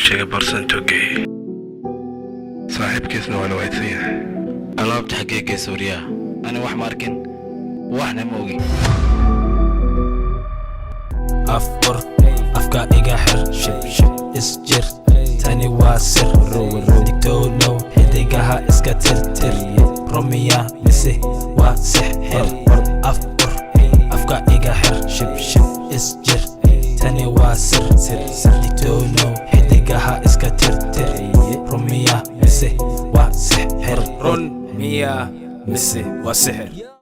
sheegay barsantoogay saaxiibkiisna waa la waysan yahay alaabta xageegay Suuriya ana wax ma arkin waxna ma ogi afur afka iga xir shib isjir tani waa sir digtoono xidigaha iska tirtir romiya mise waa sixir afur afka iga xir shib isjir tani waa sir digtoono xidigaha iska tirtir romiya mise waa sixir romiya mise waa sixir